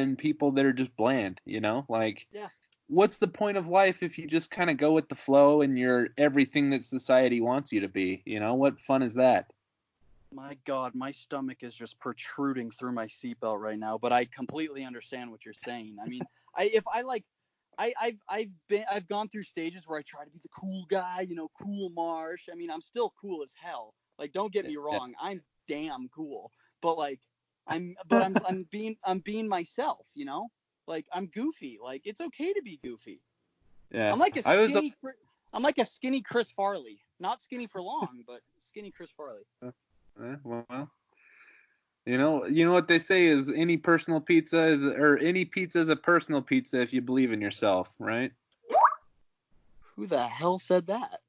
than people that are just bland, Like, Yeah. what's the point of life if you just kind of go with the flow and you're everything that society wants you to be? What fun is that? My God, my stomach is just protruding through my seatbelt right now, but I completely understand what you're saying. I mean, I've gone through stages where I try to be the cool guy, cool Marsh. I mean, I'm still cool as hell. Like, don't get me wrong, I'm damn cool, but like, I'm being myself, Like, I'm goofy. Like, it's okay to be goofy. Yeah. I'm like a skinny Chris Farley. Not skinny for long, but skinny Chris Farley. Well, you know what they say is any pizza is a personal pizza if you believe in yourself, right? Who the hell said that?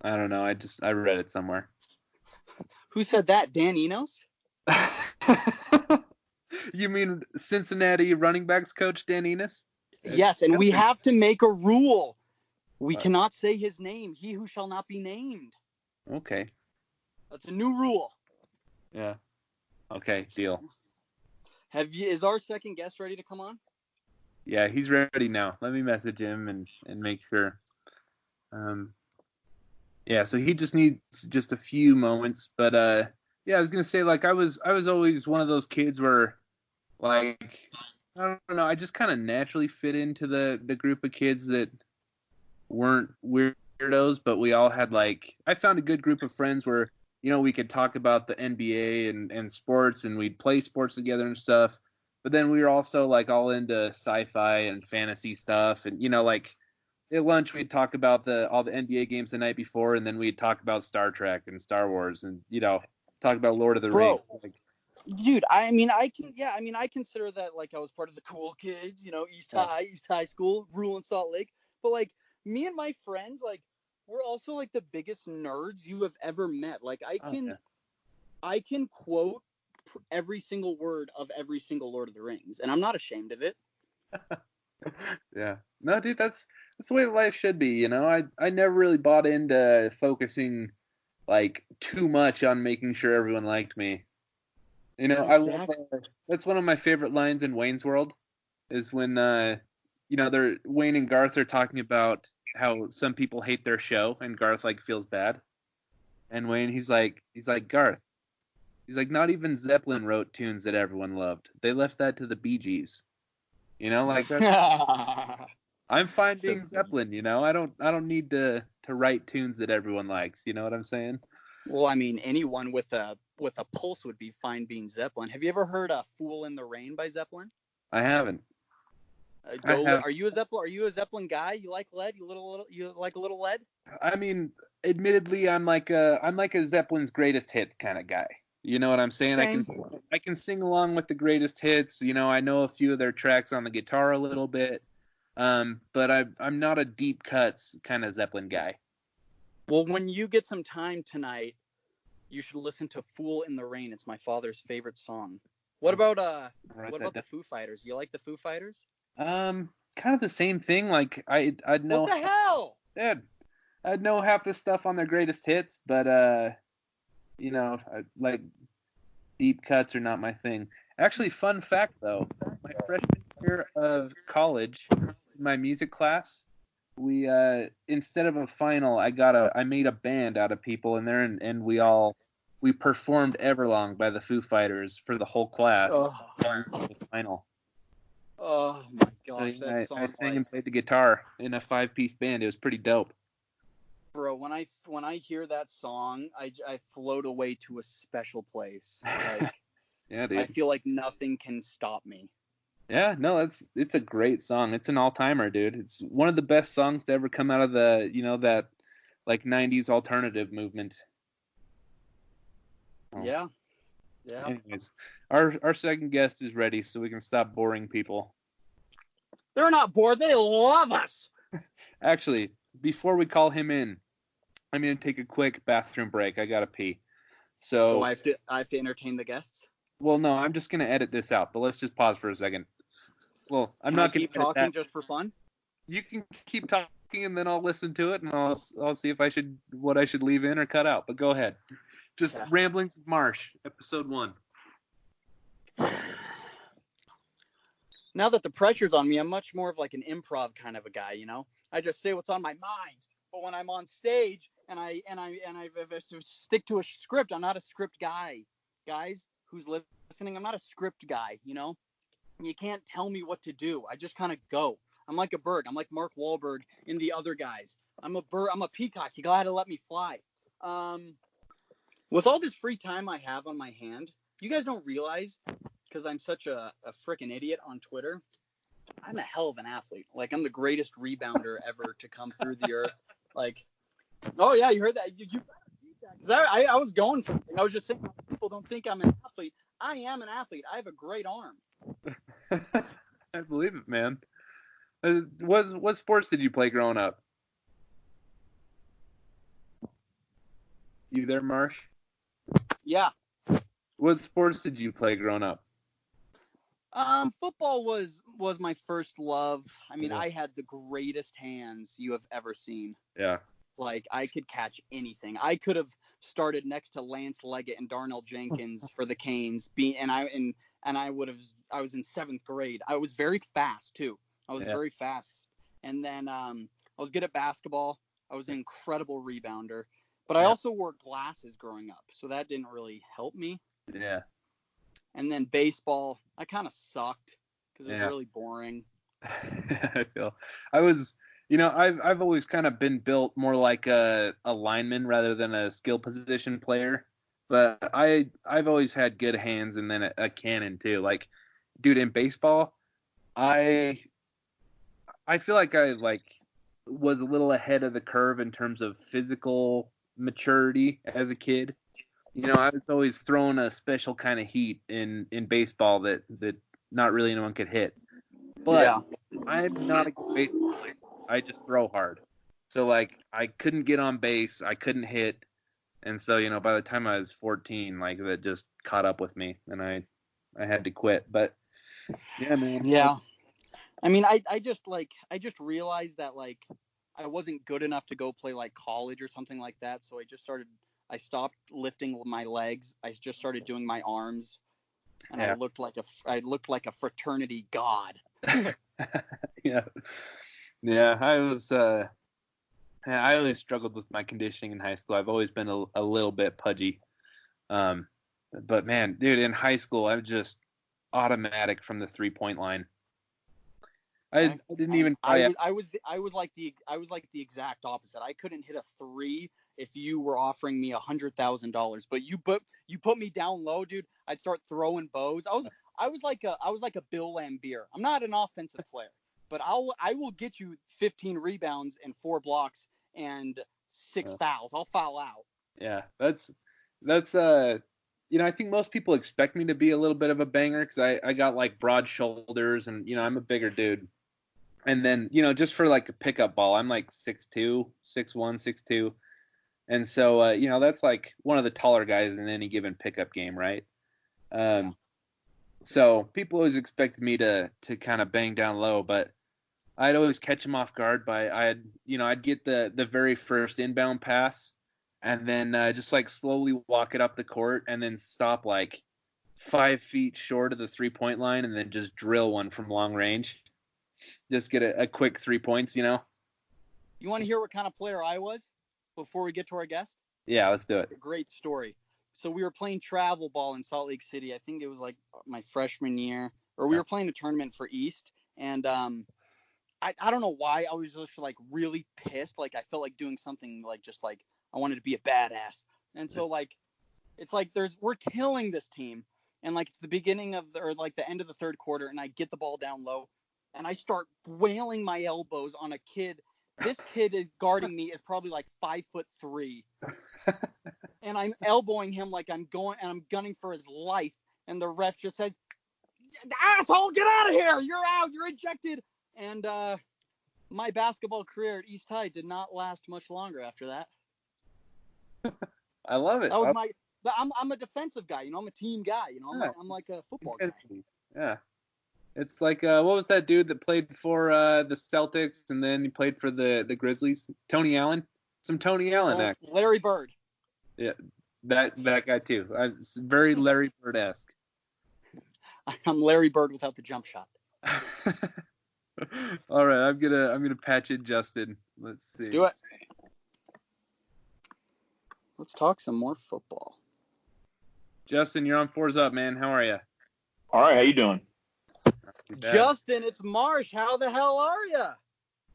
I don't know. I read it somewhere. Who said that? Dan Enos? You mean Cincinnati running backs coach Dan Enos? Yes, and we have to make a rule. We cannot say his name. He who shall not be named. Okay. That's a new rule. Yeah. Okay, deal. Is our second guest ready to come on? Yeah, he's ready now. Let me message him and make sure. Yeah, so he just needs just a few moments, but yeah, I was gonna say, like, I was always one of those kids where, like, I don't know, I just kind of naturally fit into the group of kids that weren't weirdos, but we all had, like, I found a good group of friends where, we could talk about the NBA and sports, and we'd play sports together and stuff, but then we were also, like, all into sci-fi and fantasy stuff, and, like, at lunch we'd talk about all the NBA games the night before, and then we'd talk about Star Trek and Star Wars, and talk about Lord of the Rings. Like, dude, I consider that, like, I was part of the cool kids, East High School, ruling Salt Lake. But, like, me and my friends, like, we're also, like, the biggest nerds you have ever met. Like, I can quote every single word of every single Lord of the Rings, and I'm not ashamed of it. Yeah. No, dude, that's the way life should be, I never really bought into focusing, like, too much on making sure everyone liked me. Exactly. That's one of my favorite lines in Wayne's World, is when Wayne and Garth are talking about how some people hate their show, and Garth, like, feels bad. And Wayne, he's like, Garth, he's like, not even Zeppelin wrote tunes that everyone loved. They left that to the Bee Gees. Like that. I'm fine being Zeppelin, I don't need to write tunes that everyone likes. You know what I'm saying? Well, I mean, anyone with a pulse would be fine being Zeppelin. Have you ever heard "Fool in the Rain" by Zeppelin? I haven't. Are you a Zeppelin guy? You like lead? You like a little lead? I mean, admittedly, I'm like a Zeppelin's greatest hits kind of guy. You know what I'm saying? Same. I can sing along with the greatest hits. I know a few of their tracks on the guitar a little bit. But I'm not a deep cuts kind of Zeppelin guy. Well, when you get some time tonight, you should listen to "Fool in the Rain." It's my father's favorite song. What about the Foo Fighters? You like the Foo Fighters? Kind of the same thing. Like, I'd know. What the hell? Dude, I'd know half the stuff on their greatest hits, but like, deep cuts are not my thing. Actually, fun fact though, my freshman year of college, my music class, we instead of a final, I made a band out of people in there, and we performed Everlong by the Foo Fighters for the whole class. The final. Oh my gosh, that song! I sang and played the guitar in a 5-piece band. It was pretty dope. Bro, when I hear that song, I float away to a special place. Like, yeah, dude. I feel like nothing can stop me. Yeah, no, it's a great song. It's an all-timer, dude. It's one of the best songs to ever come out of the, that, like, 90s alternative movement. Oh. Yeah. Yeah. Anyways, our second guest is ready, so we can stop boring people. They're not bored. They love us. Actually, before we call him in, I'm going to take a quick bathroom break. I got to pee. So I have to entertain the guests? Well, no, I'm just going to edit this out, but let's just pause for a second. Well, I'm not going to keep talking just for fun. You can keep talking, and then I'll listen to it, and I'll see if I should leave in or cut out. But go ahead. Just Ramblings of Marsh, episode 1. now that the pressure's on me, I'm much more of like an improv kind of a guy, I just say what's on my mind. But when I'm on stage and I stick to a script, I'm not a script guy. Guys who's listening, I'm not a script guy, You can't tell me what to do. I just kind of go. I'm like a bird. I'm like Mark Wahlberg in The Other Guys. I'm a bird. I'm a peacock. You gotta let me fly. With all this free time I have on my hand, you guys don't realize, because I'm such a freaking idiot on Twitter, I'm a hell of an athlete. Like, I'm the greatest rebounder ever to come through the earth. Like, oh yeah, you heard that? You that. I was going something. I was just saying, people don't think I'm an athlete. I am an athlete. I have a great arm. I believe it, man. What sports did you play growing up? You there, Marsh? Yeah. What sports did you play growing up? Football was my first love. I mean, Yeah. I had the greatest hands you have ever seen. Yeah. Like, I could catch anything. I could have started next to Lance Leggett and Darnell Jenkins for the Canes. I was in 7th grade. I was very fast too. I was very fast. And then I was good at basketball. I was an incredible rebounder. But I also wore glasses growing up, so that didn't really help me. Yeah. And then baseball, I kind of sucked because it was really boring. I've always kind of been built more like a lineman rather than a skill position player. But I've always had good hands and then a cannon too. Like, dude, in baseball, I feel like I was a little ahead of the curve in terms of physical maturity as a kid. I was always throwing a special kind of heat in baseball that not really anyone could hit. But I'm not a good baseball player. I just throw hard. So I couldn't get on base, I couldn't hit, and so by the time I was 14, that just caught up with me, and I had to quit. But yeah, man. Yeah. I mean, I just realized that I wasn't good enough to go play college or something like that. So I stopped lifting my legs. I just started doing my arms, and I looked like a fraternity god. Yeah. Yeah, I always struggled with my conditioning in high school. I've always been a little bit pudgy. But man, dude, in high school, I'm just automatic from the 3-point line. I didn't even try. I was like the exact opposite. I couldn't hit a 3 if you were offering me $100,000, but you put me down low, dude. I'd start throwing bows. I was like a Bill Laimbeer. I'm not an offensive player, but I will get you 15 rebounds and 4 blocks and 6 fouls. I'll foul out. Yeah, that's I think most people expect me to be a little bit of a banger because I got broad shoulders and I'm a bigger dude. And then just for a pickup ball, I'm 6'2", 6'1", 6'2", and so that's one of the taller guys in any given pickup game, right? So people always expected me to kind of bang down low, but I'd always catch them off guard by I'd get the very first inbound pass and then just slowly walk it up the court and then stop 5 feet short of the 3-point line and then just drill one from long range. Just get a quick 3 points, You want to hear what kind of player I was before we get to our guest? Yeah, let's do it. Great story. So we were playing travel ball in Salt Lake City. I think it was my freshman year, or we were playing a tournament for East. And I don't know why I was just really pissed. I felt like doing something I wanted to be a badass. And so it's we're killing this team. And it's the beginning of the end of the third quarter, and I get the ball down low and I start wailing my elbows on a kid. This kid is guarding me is probably 5'3", and I'm elbowing him I'm gunning for his life. And the ref just says, "Asshole, get out of here! You're out! You're ejected!" And my basketball career at East High did not last much longer after that. I love it. That was I'm a defensive guy. I'm a team guy. I'm like a football guy. Yeah. It's what was that dude that played for the Celtics and then he played for the Grizzlies? Tony Allen? Some Tony Allen act. Larry Bird. Yeah, that guy too. It's very Larry Bird-esque. I'm Larry Bird without the jump shot. All right, I'm gonna patch in Justin. Let's see. Let's do it. Let's talk some more football. Justin, you're on Fours Up, man. How are you? All right, how you doing? Justin, it's Marsh. How the hell are you?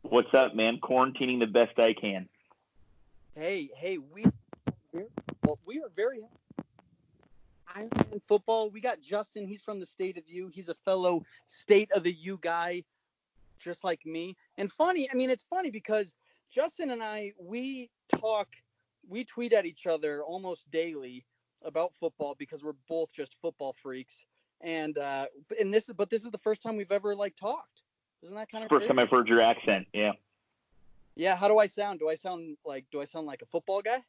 What's up, man? Quarantining the best I can. Hey, we are very IronMan Football. We got Justin. He's from the State of U. He's a fellow State of the U guy, just like me. And it's funny because Justin and I, we tweet at each other almost daily about football because we're both just football freaks. And this is the first time we've ever talked. Isn't that kind of First crazy? time I've heard your accent. Yeah. Yeah. How do I sound? Do I sound like a football guy?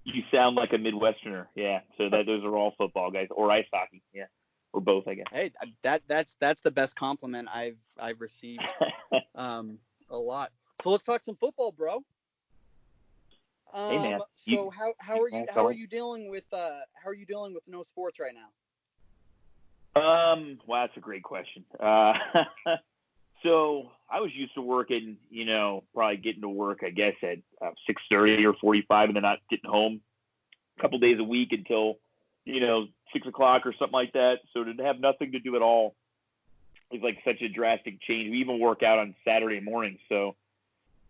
You sound like a Midwesterner. Yeah. So those are all football guys or ice hockey. Yeah. Or both, I guess. Hey, that's the best compliment I've received a lot. So let's talk some football, bro. Hey, man. So how are you dealing with no sports right now? Wow, that's a great question. So I was used to working, probably getting to work, I guess, at 6:30 or 45, and then not getting home a couple days a week until, 6 o'clock or something like that. So to have nothing to do at all is like such a drastic change. We even work out on Saturday mornings. So,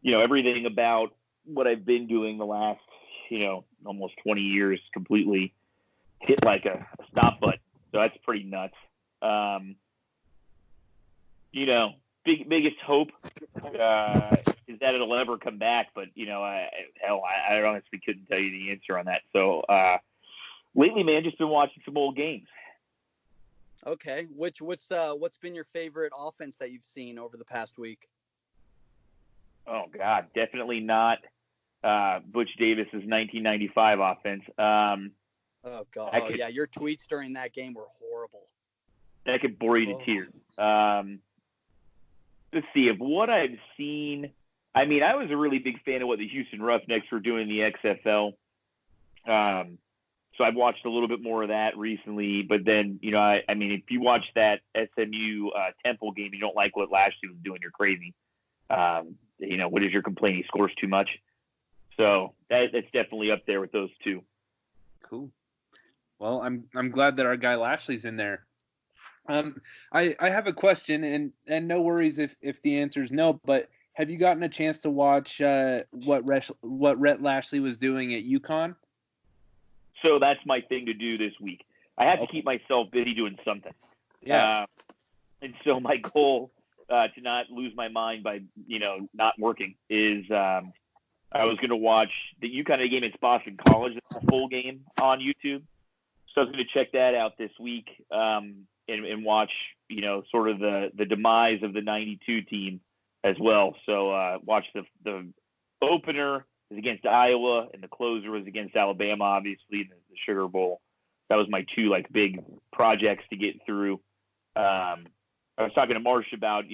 everything about what I've been doing the last, almost 20 years completely hit like a stop button. So that's pretty nuts. Biggest hope is that it'll ever come back, but I honestly couldn't tell you the answer on that. So lately, man, just been watching some old games. Okay, what's been your favorite offense that you've seen over the past week? Oh God, definitely not Butch Davis's 1995 offense. Oh God, yeah, your tweets during that game were horrible. That could bore you to tears. Let's see, of what I've seen, I was a really big fan of what the Houston Roughnecks were doing in the XFL. So I've watched a little bit more of that recently. But then, if you watch that SMU Temple game, you don't like what Lashley was doing, you're crazy. What is your complaint? He scores too much. So that's definitely up there with those two. Cool. Well, I'm glad that our guy Lashley's in there. I have a question, and no worries if the answer is no, but have you gotten a chance to watch what Rhett Lashley was doing at UConn? So that's my thing to do this week. I have to keep myself busy doing something. Yeah. And so my goal to not lose my mind by not working is I was going to watch the UConn game at Boston College, the full game on YouTube. So I was going to check that out this week. And watch, sort of the demise of the 92 team as well. So watch the opener is against Iowa, and the closer was against Alabama, obviously, in the Sugar Bowl. That was my two, big projects to get through. I was talking to Marsh about,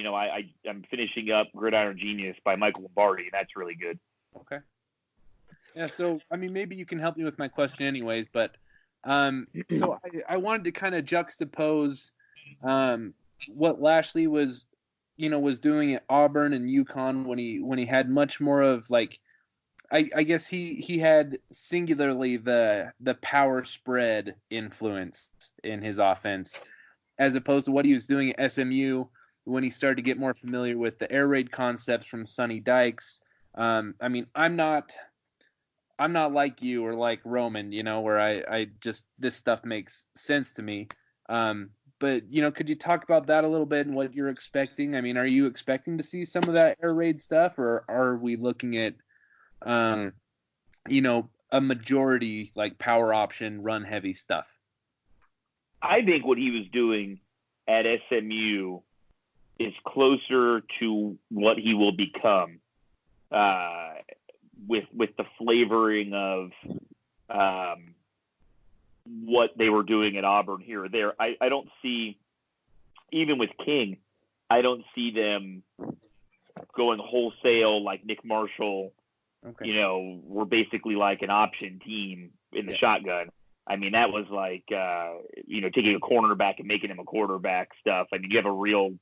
I'm finishing up Gridiron Genius by Michael Lombardi, and that's really good. Okay. Yeah, so, maybe you can help me with my question anyways, but so I wanted to kind of juxtapose what Lashley was doing at Auburn and UConn when he had much more of I guess he had singularly the power spread influence in his offense, as opposed to what he was doing at SMU when he started to get more familiar with the air raid concepts from Sonny Dykes. I'm not like you or like Roman, where I just, this stuff makes sense to me. But, could you talk about that a little bit and what you're expecting? Are you expecting to see some of that air raid stuff, or are we looking at, a majority power option, run heavy stuff? I think what he was doing at SMU is closer to what he will become. With the flavoring of what they were doing at Auburn here or there. I don't see, even with King, I don't see them going wholesale like Nick Marshall. Okay. We're basically like an option team in the shotgun. That was taking a cornerback and making him a quarterback stuff. You have a real